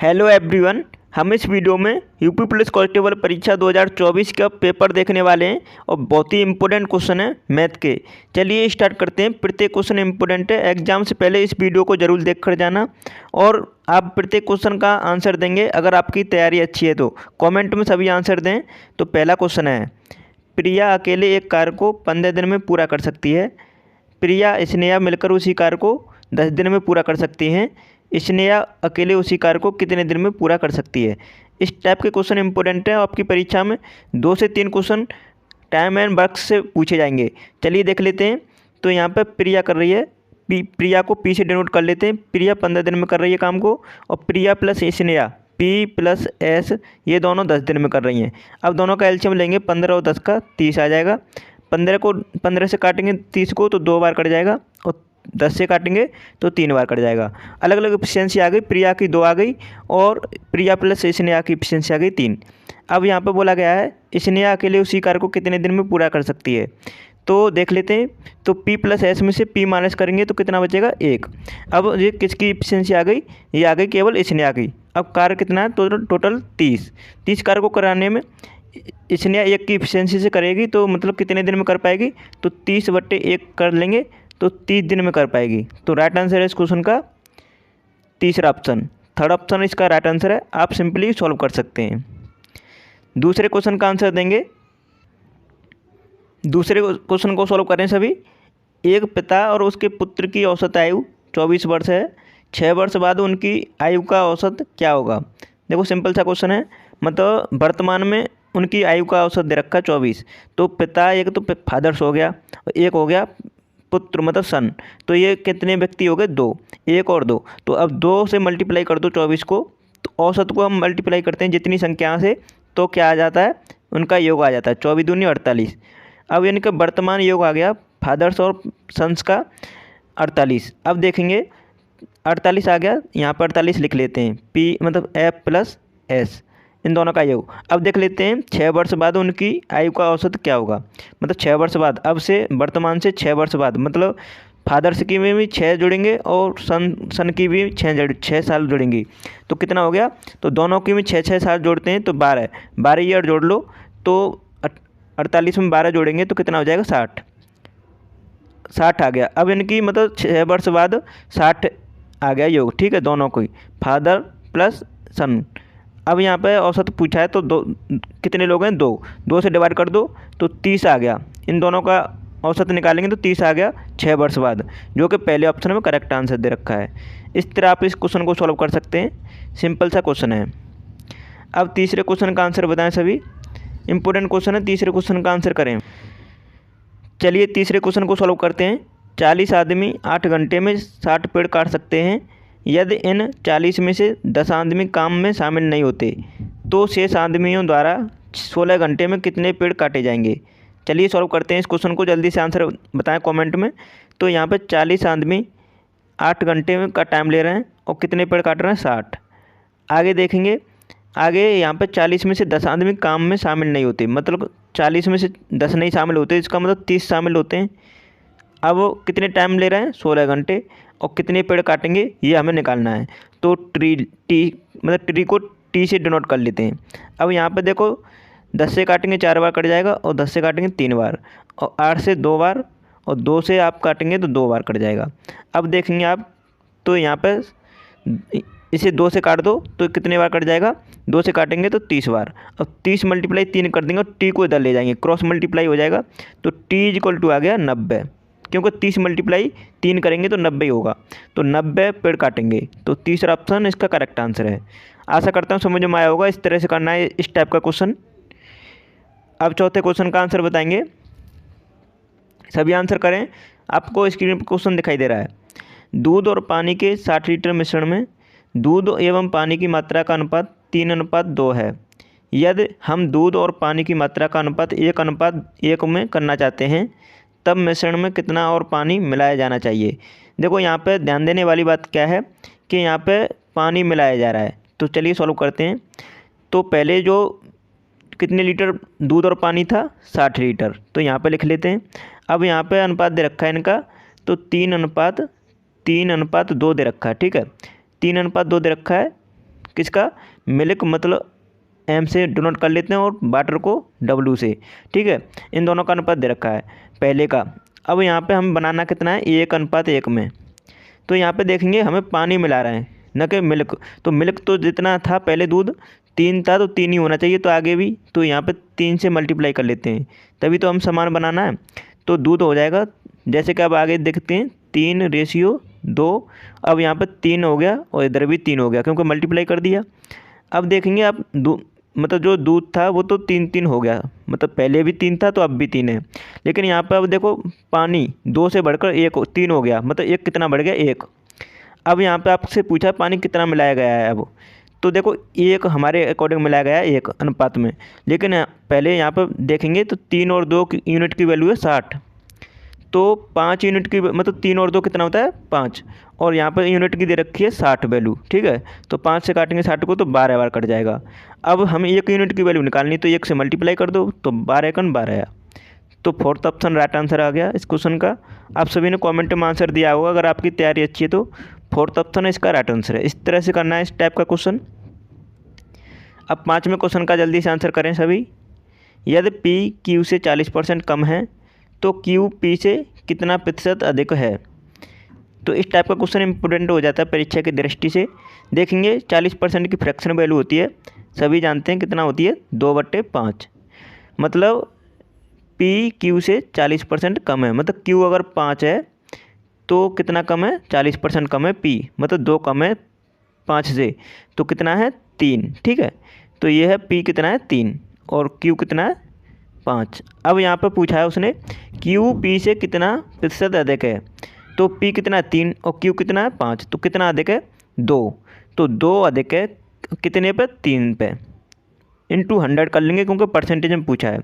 Hello everyone. हम इस video में यूपी पुलिस कांस्टेबल परीक्षा 2024 का पेपर देखने वाले हैं और बहुत ही इंपॉर्टेंट क्वेश्चन है मैथ के। चलिए स्टार्ट करते हैं। प्रत्येक क्वेश्चन इंपॉर्टेंट है, एग्जाम से पहले इस वीडियो को जरूर देख कर जाना और आप प्रत्येक क्वेश्चन का आंसर देंगे। अगर आपकी तैयारी अच्छी है तो कॉमेंट में सभी आंसर दें। तो पहला क्वेश्चन है, प्रिया अकेले एक कार्य को 15 दिन में पूरा कर सकती है। प्रिया स्नेहा मिलकर उसी कार्य को 10 दिन में पूरा कर सकती हैं। स्नेहा अकेले उसी कार्य को कितने दिन में पूरा कर सकती है। इस टाइप के क्वेश्चन इंपॉर्टेंट है। आपकी परीक्षा में 2 से 3 क्वेश्चन टाइम एंड वर्क से पूछे जाएंगे। चलिए देख लेते हैं। तो यहाँ पर प्रिया कर रही है, प्रिया को पी से डिनोट कर लेते हैं। प्रिया 15 दिन में कर रही है काम को और Priya plus Sneha P plus S ये दोनों 10 दिन में कर रही हैं। अब दोनों का एलसीएम लेंगे, 15 और 10 का 30 आ जाएगा। 15 से काटेंगे 30 को तो 2 बार कट जाएगा और 10 से काटेंगे तो 3 बार कट जाएगा। अलग अलग एफिशिएंसी आ गई, प्रिया की 2 आ गई और प्रिया प्लस स्नेहा की एफिशिएंसी आ गई 3। अब यहाँ पर बोला गया है स्नेहा अकेले उसी कार्य को कितने दिन में पूरा कर सकती है। तो देख लेते हैं। तो P प्लस एस में से P माइनस करेंगे तो कितना बचेगा 1। अब ये किसकी एफिशिएंसी आ गई, ये आ गई केवल स्नेहा की। अब कार्य कितना है तो टोटल 30 कार्य को कराने में स्नेहा 1 की एफिशिएंसी से करेगी तो मतलब कितने दिन में कर पाएगी, तो 30/1 कर लेंगे तो 30 दिन में कर पाएगी। तो राइट आंसर है इस क्वेश्चन का तीसरा ऑप्शन। थर्ड ऑप्शन इसका राइट आंसर है। आप सिंपली सॉल्व कर सकते हैं। दूसरे क्वेश्चन का आंसर देंगे। दूसरे क्वेश्चन को सॉल्व करें सभी। एक पिता और उसके पुत्र की औसत आयु 24 वर्ष है। 6 वर्ष बाद उनकी आयु का औसत क्या होगा। देखो सिंपल सा क्वेश्चन है, मतलब वर्तमान में उनकी आयु का औसत दे रखा है 24। तो पिता एक तो फादर्स हो गया और एक हो गया पुत्र मतलब सन। तो ये कितने व्यक्ति हो गए 2, 1 और 2। तो अब 2 से मल्टीप्लाई कर दो 24 को, तो औसत को हम मल्टीप्लाई करते हैं जितनी संख्या से तो क्या आ जाता है, उनका योग आ जाता है 24 दूनी 48। अब इनका वर्तमान योग आ गया फादर्स और सन्स का 48। अब देखेंगे 48 आ गया, यहाँ पर 48 लिख लेते हैं। पी मतलब एफ प्लस एस इन दोनों का योग। अब देख लेते हैं 6 वर्ष बाद उनकी आयु का औसत क्या होगा। मतलब 6 वर्ष बाद, अब से वर्तमान से 6 वर्ष बाद, मतलब फादर्स की में भी 6 जुड़ेंगे और सन की भी 6 साल जुड़ेंगी। तो कितना हो गया, तो दोनों की में 6 साल जोड़ते हैं तो 12 ईयर जोड़ लो। तो 48 में 12 जोड़ेंगे तो कितना हो जाएगा 60 आ गया। अब इनकी मतलब 6 वर्ष बाद 60 आ गया योग, ठीक है, दोनों को ही फादर प्लस सन। अब यहाँ पे औसत पूछा है तो कितने लोग हैं 2 से डिवाइड कर दो तो 30 आ गया। इन दोनों का औसत निकालेंगे तो 30 आ गया 6 वर्ष बाद, जो कि पहले ऑप्शन में करेक्ट आंसर दे रखा है। इस तरह आप इस क्वेश्चन को सॉल्व कर सकते हैं। सिंपल सा क्वेश्चन है। अब तीसरे क्वेश्चन का आंसर बताएं सभी। इंपॉर्टेंट क्वेश्चन है, तीसरे क्वेश्चन का आंसर करें। चलिए तीसरे क्वेश्चन को सॉल्व करते हैं। 40 आदमी 8 घंटे में 60 पेड़ काट सकते हैं। यदि इन 40 में से 10 आदमी काम में शामिल नहीं होते तो शेष आदमियों द्वारा 16 घंटे में कितने पेड़ काटे जाएंगे। चलिए सॉल्व करते हैं इस क्वेश्चन को, जल्दी से आंसर बताएं कमेंट में। तो यहाँ पर 40 आदमी 8 घंटे में का टाइम ले रहे हैं और कितने पेड़ काट रहे हैं 60। आगे देखेंगे, आगे यहाँ पर 40 में से 10 आदमी काम में शामिल नहीं होते, मतलब 40 में से 10 नहीं शामिल होते, इसका मतलब 30 शामिल होते हैं। अब वो कितने टाइम ले रहे हैं 16 घंटे और कितने पेड़ काटेंगे ये हमें निकालना है। तो ट्री को टी से डिनोट कर लेते हैं। अब यहाँ पे देखो 10 से काटेंगे 4 बार कट जाएगा और 10 से काटेंगे 3 बार और 8 से 2 बार और 2 से आप काटेंगे तो 2 बार कट जाएगा। अब देखेंगे आप तो यहाँ पे इसे 2 से काट दो तो कितने बार कट जाएगा, 2 से काटेंगे तो 30 बार। अब 30 × 3 कर देंगे और टी को इधर ले जाएंगे, क्रॉस मल्टीप्लाई हो जाएगा। तो टी = आ गया 90, क्योंकि 30 × 3 करेंगे तो 90 होगा। तो 90 पेड़ काटेंगे। तो तीसरा ऑप्शन इसका करेक्ट आंसर है। आशा करता हूँ समझ में आया होगा। इस तरह से करना है इस टाइप का क्वेश्चन। अब चौथे क्वेश्चन का आंसर बताएंगे, सभी आंसर करें। आपको स्क्रीन पर क्वेश्चन दिखाई दे रहा है। दूध और पानी के 60 लीटर मिश्रण में दूध एवं पानी की मात्रा का अनुपात 3:2 है। यदि हम दूध और पानी की मात्रा का अनुपात 1:1 में करना चाहते हैं तब मिश्रण में कितना और पानी मिलाया जाना चाहिए। देखो यहाँ पे ध्यान देने वाली बात क्या है कि यहाँ पे पानी मिलाया जा रहा है। तो चलिए सॉल्व करते हैं। तो पहले जो कितने लीटर दूध और पानी था 60 लीटर, तो यहाँ पे लिख लेते हैं। अब यहाँ पे अनुपात दे रखा है इनका, तो 3:2 दे रखा है, ठीक है। 3:2 दे रखा है किसका, मिल्क मतलब एम से डिनोट कर लेते हैं और वाटर को डब्ल्यू से, ठीक है। इन दोनों का अनुपात दे रखा है पहले का। अब यहाँ पे हम बनाना कितना है, 1:1 में। तो यहाँ पे देखेंगे हमें पानी मिला रहे हैं न कि मिल्क। तो मिल्क तो जितना था पहले दूध 3 था तो 3 ही होना चाहिए, तो आगे भी तो यहाँ पे 3 से मल्टीप्लाई कर लेते हैं, तभी तो हम समान बनाना है। तो दूध हो जाएगा, जैसे कि अब आगे देखते हैं 3:2। अब यहाँ पे 3 हो गया और इधर भी 3 हो गया क्योंकि मल्टीप्लाई कर दिया। अब देखेंगे आप मतलब जो दूध था वो तो 3 हो गया, मतलब पहले भी 3 था तो अब भी 3 है। लेकिन यहाँ पर अब देखो पानी 2 से बढ़कर 3 हो गया, मतलब 1 कितना बढ़ गया, 1। अब यहाँ पे आपसे पूछा पानी कितना मिलाया गया है, अब तो देखो 1 हमारे अकॉर्डिंग मिलाया गया है 1 अनुपात में। लेकिन पहले यहाँ पर देखेंगे तो 3 और 2 की यूनिट की वैल्यू है 60, तो 5 यूनिट की मतलब 3 और 2 कितना होता है 5, और यहाँ पर यूनिट की दे रखी है 60 वैल्यू, ठीक है। तो 5 से काटेंगे 60 को तो 12 बार कट जाएगा। अब हमें 1 यूनिट की वैल्यू निकालनी, तो 1 से मल्टीप्लाई कर दो तो 12×12 आया। तो फोर्थ ऑप्शन राइट आंसर आ गया इस क्वेश्चन का। आप सभी ने कमेंट में आंसर दिया होगा, अगर आपकी तैयारी अच्छी है तो फोर्थ ऑप्शन इसका राइट आंसर है। इस तरह से करना है इस टाइप का क्वेश्चन। अब 5वें क्वेश्चन का जल्दी से आंसर करें सभी। यदि P Q से 40% कम है तो Q P से कितना प्रतिशत अधिक है। तो इस टाइप का क्वेश्चन इंपॉर्टेंट हो जाता है परीक्षा की दृष्टि से। देखेंगे 40% की फ्रैक्शन वैल्यू होती है, सभी जानते हैं कितना होती है, 2/5। मतलब P Q से 40% कम है, मतलब Q अगर 5 है तो कितना कम है, 40% कम है P, मतलब 2 कम है 5 से, तो कितना है 3, ठीक है। तो ये है P कितना है 3 और Q कितना है 5। अब यहाँ पर पूछा है उसने Q P से कितना प्रतिशत अधिक है। तो P कितना है 3 और Q कितना है 5, तो कितना अधिक है 2। तो 2 अधिक है कितने पे, 3 पे, इंटू 100 कर लेंगे क्योंकि परसेंटेज में पूछा है।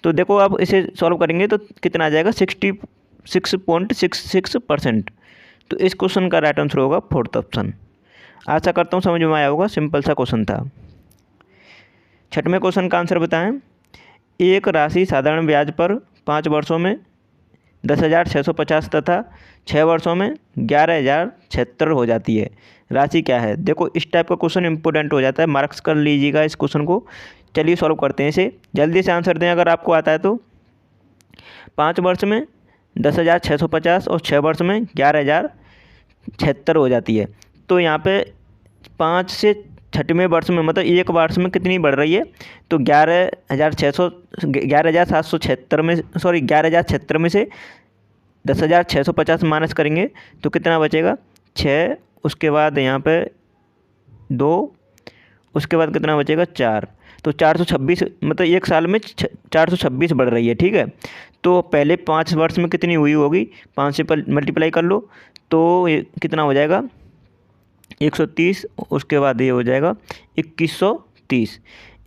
तो देखो आप इसे सॉल्व करेंगे तो कितना आ जाएगा, 66.66%। तो इस क्वेश्चन का राइट आंसर होगा फोर्थ ऑप्शन। आशा करता हूँ समझ में आया होगा, सिंपल सा क्वेश्चन था। 6वें क्वेश्चन का आंसर बताएं। एक राशि साधारण ब्याज पर 5 वर्षों में 10,650 तथा 6 वर्षों में 11,076 हो जाती है, राशि क्या है। देखो इस टाइप का क्वेश्चन इंपॉर्टेंट हो जाता है, मार्क्स कर लीजिएगा इस क्वेश्चन को। चलिए सॉल्व करते हैं इसे, जल्दी से आंसर दें अगर आपको आता है तो। 5 वर्ष में 10,650 और 6 वर्ष में 11,076 हो जाती है। तो यहाँ पे 5 से 6वें वर्ष में मतलब एक वर्ष में कितनी बढ़ रही है, तो 11,776 में, सॉरी 11,076 में से 10,650 माइनस करेंगे तो कितना बचेगा 6, उसके बाद यहाँ पे 2, उसके बाद कितना बचेगा 4। तो 426, मतलब एक साल में 426 बढ़ रही है, ठीक है। तो पहले 5 वर्ष में कितनी हुई होगी, 5 से मल्टीप्लाई कर लो तो कितना हो जाएगा 130, उसके बाद ये हो जाएगा 2130।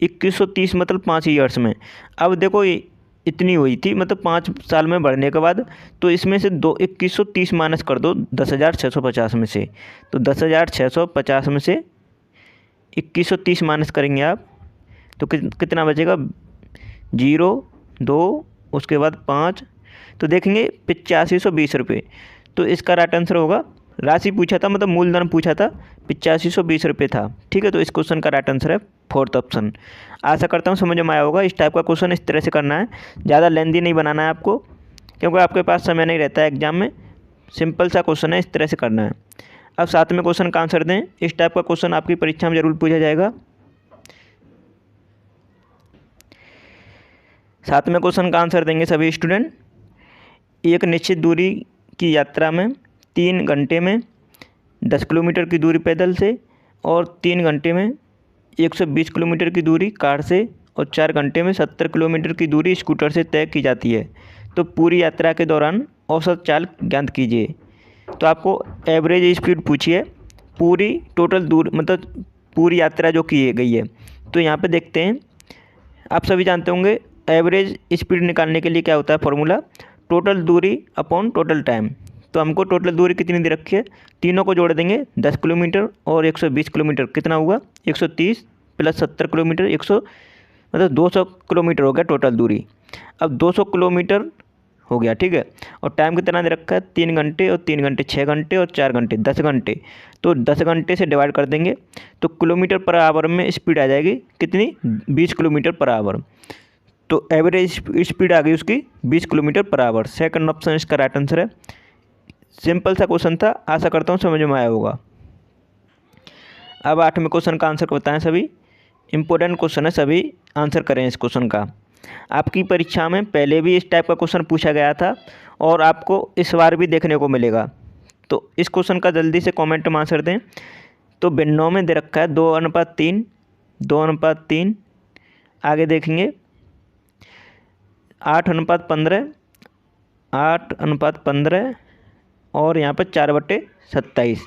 2130 मतलब 5 ईयर्स में। अब देखो इतनी हुई थी, मतलब 5 साल में बढ़ने के बाद, तो इसमें से 2130 माइनस कर दो 10,650 में से। तो 10,650 में से 2130 माइनस करेंगे आप तो कितना बचेगा 0, 2, उसके बाद 5, तो देखेंगे 8520 रुपये। तो इसका राइट आंसर होगा, राशि पूछा था मतलब मूलधन पूछा था, 8520 रुपये था, ठीक है। तो इस क्वेश्चन का राइट आंसर है फोर्थ ऑप्शन। आशा करता हूँ समझ में आया होगा। इस टाइप का क्वेश्चन इस तरह से करना है, ज़्यादा लेंदी नहीं बनाना है आपको, क्योंकि आपके पास समय नहीं रहता है एग्जाम में। सिंपल सा क्वेश्चन है, इस तरह से करना है। अब 7वें क्वेश्चन का आंसर दें। इस टाइप का क्वेश्चन आपकी परीक्षा में जरूर पूछा जाएगा। 7वें क्वेश्चन का आंसर देंगे सभी स्टूडेंट। एक निश्चित दूरी की यात्रा में 3 घंटे में 10 किलोमीटर की दूरी पैदल से और 3 घंटे में 120 किलोमीटर की दूरी कार से और 4 घंटे में 70 किलोमीटर की दूरी स्कूटर से तय की जाती है। तो पूरी यात्रा के दौरान औसत चाल ज्ञात कीजिए। तो आपको एवरेज स्पीड पूछी है, पूरी टोटल दूर मतलब पूरी यात्रा जो की गई है। तो यहाँ पे देखते हैं, आप सभी जानते होंगे एवरेज स्पीड निकालने के लिए क्या होता है फॉर्मूला, टोटल दूरी अपॉन टोटल टाइम। तो हमको टोटल दूरी कितनी दे रखी है, तीनों को जोड़ देंगे 10 किलोमीटर और 120 किलोमीटर, कितना हुआ 130 प्लस 70 किलोमीटर 100, मतलब 200 किलोमीटर हो गया टोटल दूरी। अब 200 किलोमीटर हो गया, ठीक है। और टाइम कितना दे रखा है, 3 घंटे और 3 घंटे 6 घंटे और 4 घंटे 10 घंटे। तो 10 घंटे से डिवाइड कर देंगे तो किलोमीटर पर आवर में स्पीड आ जाएगी कितनी, 20 किलोमीटर पर आवर। तो एवरेज स्पीड आ गई उसकी 20 kilometre per hour. Second option इसका राइट आंसर है। सिंपल सा क्वेश्चन था, आशा करता हूँ समझ में आया होगा। अब 8वें क्वेश्चन का आंसर बताएं सभी। इंपॉर्टेंट क्वेश्चन है, सभी आंसर करें इस क्वेश्चन का। आपकी परीक्षा में पहले भी इस टाइप का क्वेश्चन पूछा गया था और आपको इस बार भी देखने को मिलेगा। तो इस क्वेश्चन का जल्दी से कमेंट में आंसर दें। तो बिन्नों में दे रखा है 2:3, 2:3। आगे देखेंगे 8:15, 8:15 और यहाँ पर 4/27।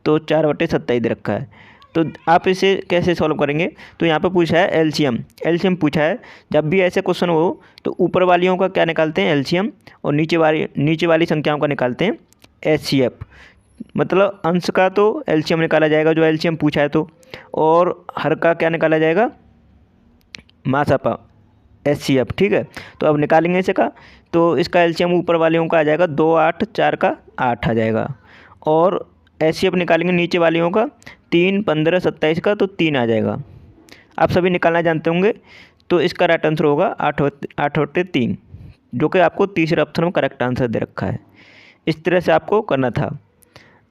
तो 4/27 दे रखा है। तो आप इसे कैसे सॉल्व करेंगे, तो यहाँ पे पूछा है एलसीएम पूछा है। जब भी ऐसे क्वेश्चन हो तो ऊपर वालियों का क्या निकालते हैं, एलसीएम, और नीचे वाली संख्याओं का निकालते हैं एचसीएफ। मतलब अंश का तो एलसीएम निकाला जाएगा जो एलसीएम पूछा है, तो और हर का क्या निकाला जाएगा, मासापा, एचसीएफ, ठीक है। तो अब निकालेंगे इसे का, तो इसका एलसीएम ऊपर वालियों का आ जाएगा 2, 8, 4 का 8 आ जाएगा। और एचसीएफ निकालेंगे नीचे वालियों का 3, 15, 27 का, तो 3 आ जाएगा। आप सभी निकालना जानते होंगे। तो इसका राइट आंसर होगा 8/3, जो कि आपको तीसरे ऑप्शन में करेक्ट आंसर दे रखा है। इस तरह से आपको करना था।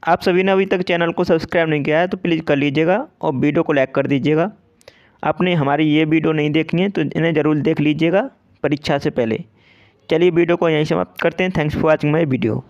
आप सभी ने अभी तक चैनल को सब्सक्राइब नहीं किया है तो प्लीज़ कर लीजिएगा और वीडियो को लाइक कर दीजिएगा। आपने हमारी ये वीडियो नहीं देखी है तो इन्हें ज़रूर देख लीजिएगा परीक्षा से पहले। चलिए वीडियो को यहीं समाप्त करते हैं। Thanks for watching my video.